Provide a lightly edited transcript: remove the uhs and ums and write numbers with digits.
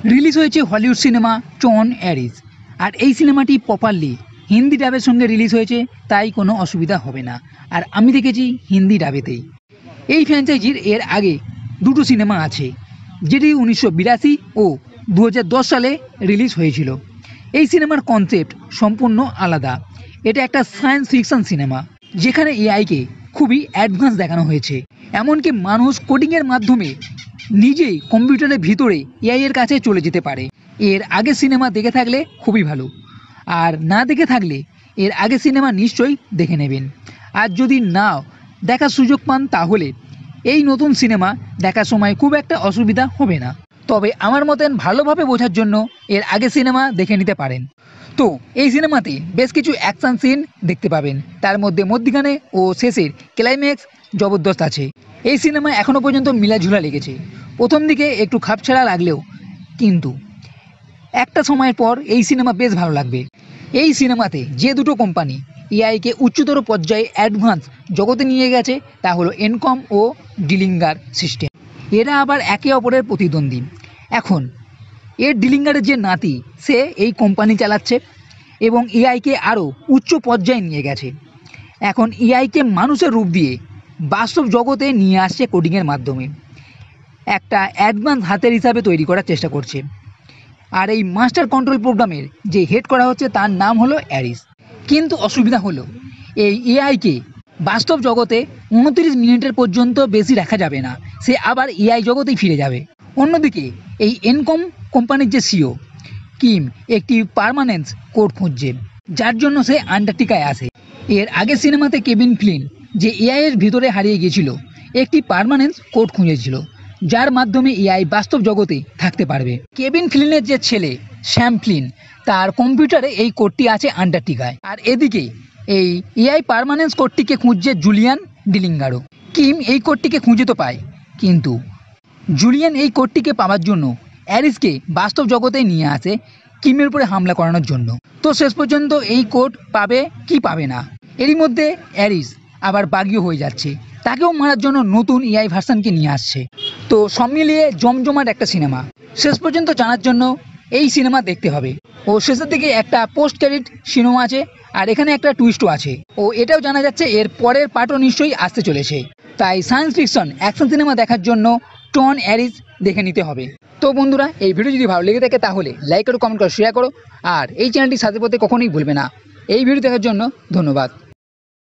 Release হয়েছে Hollywood cinema ton অ্যারিস। আর এই সিনেমাটি প্রপারলি হিন্দি ডাবের সঙ্গে রিলিজ হয়েছে, তাই কোনো অসুবিধা হবে না। আর আমি দেখেছি হিন্দি ডাবেতেই। এই ফ্র্যাঞ্চাইজির এর আগে দুটো সিনেমা আছে, যেটি 1982 ও 2010 সালে রিলিজ হয়েছিল। এই সিনেমার কনসেপ্ট সম্পূর্ণ আলাদা। এটা একটা সায়েন্স ফিকশন সিনেমা, যেখানে এআইকে খুবই অ্যাডভান্স দেখানো হয়েছে। এমনকি মানুষ কোডিংয়ের মাধ্যমে নিজেই কম্পিউটারের ভিতরে এআই এর কাছে চলে যেতে পারে। এর আগে সিনেমা দেখে থাকলে খুবই ভালো, আর না দেখে থাকলে এর আগে সিনেমা নিশ্চয়ই দেখে নেবেন। আর যদি নাও দেখার সুযোগ পান, তাহলে এই নতুন সিনেমা দেখার সময় খুব একটা অসুবিধা হবে না। তবে আমার মতন ভালোভাবে বোঝার জন্য এর আগে সিনেমা দেখে নিতে পারেন। তো এই সিনেমাতে বেশ কিছু অ্যাকশন সিন দেখতে পাবেন, তার মধ্যে মধ্যখানে ও শেষের ক্লাইম্যাক্স জবরদস্ত আছে। এই সিনেমা এখনও পর্যন্ত মিলাঝুলা লেগেছে। প্রথম দিকে একটু খাপছাড়া লাগলেও কিন্তু একটা সময়ের পর এই সিনেমা বেশ ভালো লাগবে। এই সিনেমাতে যে দুটো কোম্পানি এআইকে উচ্চতর পর্যায়ে অ্যাডভান্স জগতে নিয়ে গেছে, তা হলো এনকম ও ডিলিঙ্গার সিস্টেম। এরা আবার একে অপরের প্রতিদ্বন্দ্বী। এখন এর ডিলিঙ্গারের যে নাতি, সে এই কোম্পানি চালাচ্ছে এবং এআইকে আরও উচ্চ পর্যায়ে নিয়ে গেছে। এখন এআইকে মানুষের রূপ দিয়ে বাস্তব জগতে নিয়ে আসছে কোডিংয়ের মাধ্যমে, একটা অ্যাডভান্স হাতের হিসাবে তৈরি করার চেষ্টা করছে। আর এই মাস্টার কন্ট্রোল প্রোগ্রামের যে হেড করা হচ্ছে, তার নাম হলো অ্যারিস। কিন্তু অসুবিধা হলো, এই এআইকে বাস্তব জগতে 29 মিনিটের পর্যন্ত বেশি রাখা যাবে না, সে আবার এআই জগতেই ফিরে যাবে। অন্যদিকে এই এনকম কোম্পানির যে সিও কিম একটি পার্মানেন্স কোড খুঁজছে, যার জন্য সে আন্টার্কটিকায় আসে। এর আগে সিনেমাতে কেভিন ফ্লিন যে এআই এর ভিতরে হারিয়ে গিয়েছিল, একটি পার্মানেন্স কোড খুঁজেছিল, যার মাধ্যমে এআই বাস্তব জগতে থাকতে পারবে। কেভিন ফ্লিনের যে ছেলে স্যাম ফ্লিন, তার কম্পিউটারে এই কোডটি আছে আন্টার্কটিকায়। আর এদিকে এই এআই পার্মানেন্স কোডটিকে খুঁজছে জুলিয়ান ডিলিঙ্গারও। কিম এই কোডটিকে খুঁজে তো পায়, কিন্তু জুলিয়ান এই কোডটিকে পাওয়ার জন্য অ্যারিসকে বাস্তব জগতে নিয়ে আসে কিমের উপরে হামলা করানোর জন্য। তো শেষ পর্যন্ত এই কোড পাবে কি পাবে না, এরই মধ্যে অ্যারিস আবার বাগিও হয়ে যাচ্ছে, তাকেও মারার জন্য নতুন এআই ভার্সানকে নিয়ে আসছে। তো সব মিলিয়ে জমজমাট একটা সিনেমা। শেষ পর্যন্ত জানার জন্য এই সিনেমা দেখতে হবে। ও শেষের দিকে একটা পোস্ট ক্রেডিট সিনেমা আছে, আর এখানে একটা টুইস্টও আছে। ও এটাও জানা যাচ্ছে এর পরের পার্টও নিশ্চয়ই আসতে চলেছে। তাই সায়েন্স ফিকশন অ্যাকশন সিনেমা দেখার জন্য টন অ্যারিস দেখে নিতে হবে। তো বন্ধুরা, এই ভিডিও যদি ভালো লেগে থাকে তাহলে লাইক করো, কমেন্ট করো, শেয়ার করো, আর এই চ্যানেলটি সাথে পথে কখনোই ভুলবে না। এই ভিডিও দেখার জন্য ধন্যবাদ।